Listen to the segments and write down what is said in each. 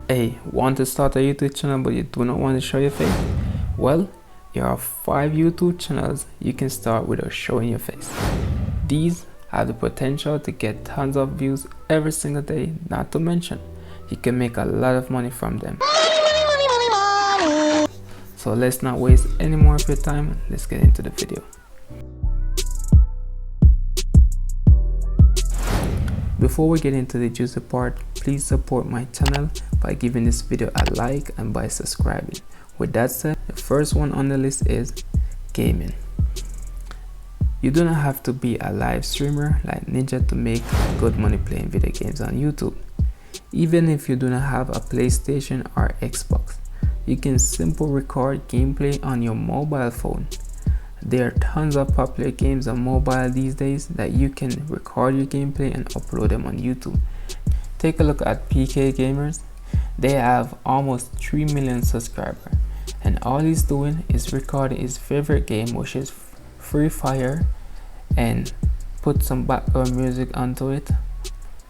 Hey, want to start a YouTube channel but you do not want to show your face? Well, there are 5 YouTube channels you can start without showing your face. These have the potential to get tons of views every single day, not to mention, you can make a lot of money from them. So let's not waste any more of your time, let's get into the video. Before we get into the juicy part, please support my channel by giving this video a like and by subscribing. With that said, the first one on the list is gaming. You do not have to be a live streamer like Ninja to make good money playing video games on YouTube. Even if you do not have a PlayStation or Xbox, you can simply record gameplay on your mobile phone. There are tons of popular games on mobile these days that you can record your gameplay and upload them on YouTube. Take a look at PK Gamers. They have almost 3 million subscribers, and all he's doing is recording his favorite game, which is Free Fire, and put some background music onto it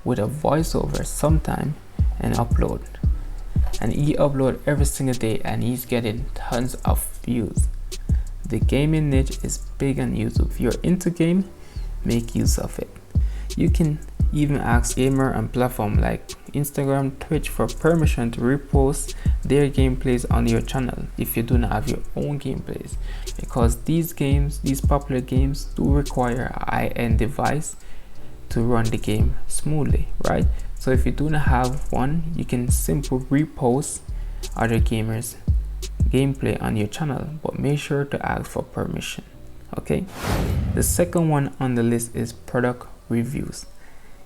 with a voiceover sometime and upload. And he uploads every single day and he's getting tons of views. The gaming niche is big on YouTube. If you're into game, make use of it. You can even ask gamer and platform like Instagram, Twitch for permission to repost their gameplays on your channel if you do not have your own gameplays, because these popular games do require a high-end device to run the game smoothly, right? So if you do not have one, you can simply repost other gamers gameplay on your channel, but make sure to ask for permission. Okay, the second one on the list is product reviews.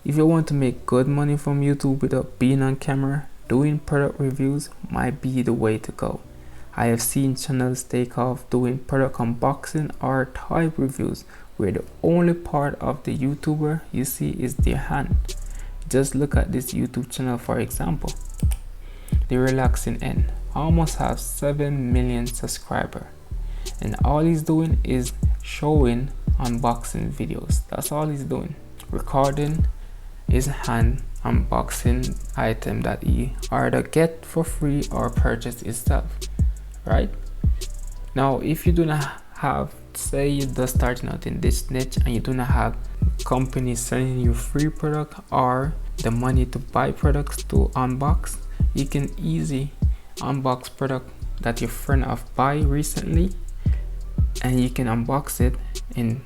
If you want to make good money from YouTube without being on camera, doing product reviews might be the way to go. I have seen channels take off doing product unboxing or type reviews where the only part of the YouTuber you see is their hand. Just look at this YouTube channel for example. The Relaxing End almost have 7 million subscribers, and all he's doing is showing unboxing videos. That's all he's doing, recording his hand unboxing item that he either get for free or purchase himself, right? Now if you do not have, say you're just starting out in this niche and you do not have companies sending you free product or the money to buy products to unbox, you can easily unbox product that your friend have buy recently, and you can unbox it and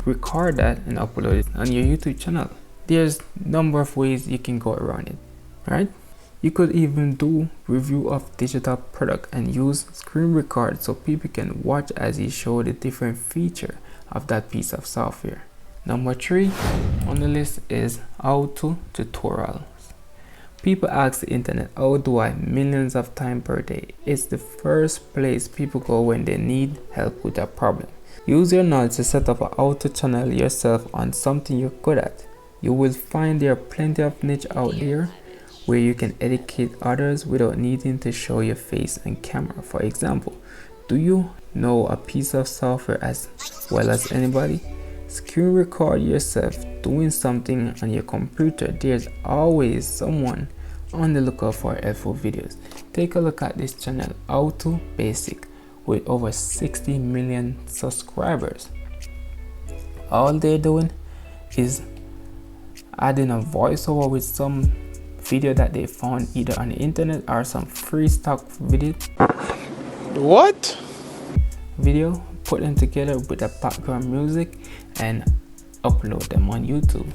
record that and upload it on your YouTube channel. There's number of ways you can go around it, right? You could even do review of digital product and use screen record so people can watch as you show the different feature of that piece of software. Number 3 on the list is how-to tutorials. People ask the internet, how do I millions of times per day? It's the first place people go when they need help with a problem. Use your knowledge to set up a how-to channel yourself on something you're good at. You will find there are plenty of niche out there where you can educate others without needing to show your face and camera. For example, do you know a piece of software as well as anybody? Screen record yourself doing something on your computer. There's always someone on the lookout for helpful videos. Take a look at this channel, How To Basic, with over 60 million subscribers. All they're doing is adding a voiceover with some video that they found either on the internet or some free stock video. What? Video, put them together with a background music and upload them on YouTube,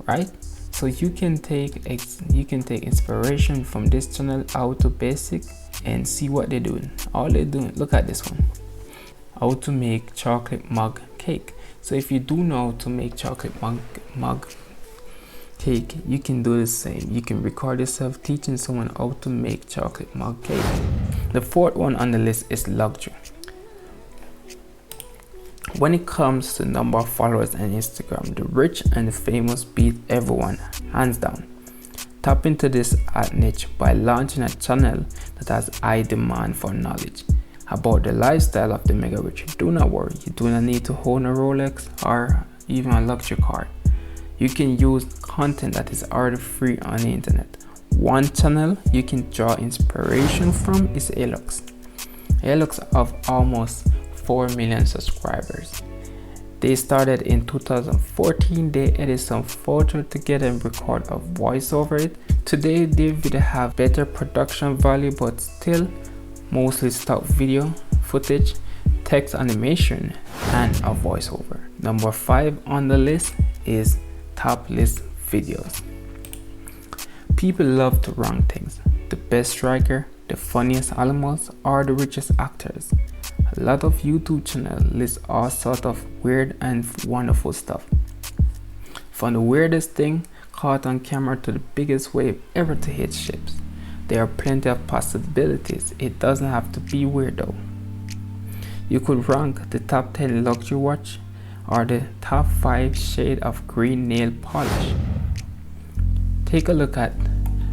right? So you can take inspiration from this channel, How To Basic, and see what they're doing. All they're doing, look at this one, how to make chocolate mug cake. So if you do know how to make chocolate mug cake, you can do the same. You can record yourself teaching someone how to make chocolate mug cake. The fourth one on the list is luxury. When it comes to number of followers on Instagram, the rich and the famous beat everyone, hands down. Tap into this niche by launching a channel that has high demand for knowledge about the lifestyle of the mega rich. Do not worry, you do not need to own a Rolex or even a luxury car. You can use content that is already free on the internet. One channel you can draw inspiration from is Alux. Alux have almost 4 million subscribers. They started in 2014. They edit some photo together and record a voice over it. Today their video have better production value, but still mostly stock video footage, text animation, and a voiceover. Number 5 on the list is top list videos. People love to rank things. The best striker, the funniest animals, or the richest actors. A lot of YouTube channels list all sorts of weird and wonderful stuff. From the weirdest thing caught on camera to the biggest wave ever to hit ships. There are plenty of possibilities. It doesn't have to be weird though. You could rank the top 10 luxury watch or the top 5 shade of green nail polish. Take a look at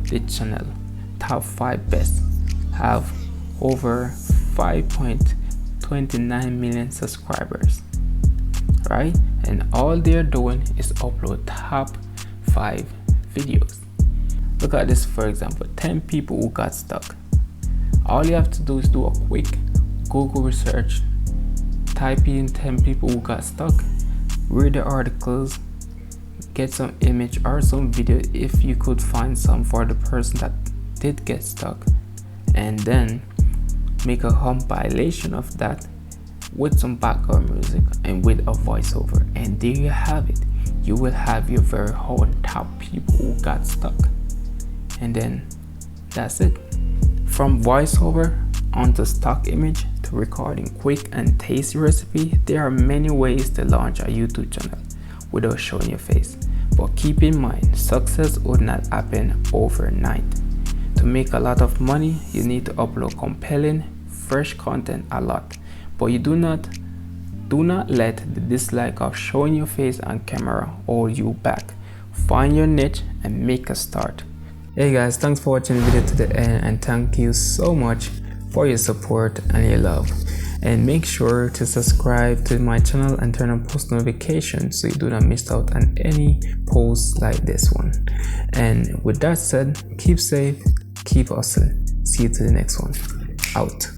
the channel. Top 5 best have over 5.29 million subscribers, right? And all they're doing is upload top 5 videos. Look at this, for example, 10 people who got stuck. All you have to do is do a quick Google research, type in 10 people who got stuck, read the articles, get some image or some video if you could find some for the person that did get stuck, and then make a compilation of that with some background music and with a voiceover, and there you have it. You will have your very own top people who got stuck, and then that's it. From voiceover onto stock image to recording quick and tasty recipe, there are many ways to launch a YouTube channel without showing your face. But keep in mind, success would not happen overnight. To make a lot of money, you need to upload compelling, fresh content a lot. But you do not let the dislike of showing your face on camera hold you back. Find your niche and make a start. Hey guys, thanks for watching the video to the end, and thank you so much for your support and your love. And make sure to subscribe to my channel and turn on post notifications so you do not miss out on any posts like this one. And with that said, keep safe, keep hustling. See you to the next one. Out.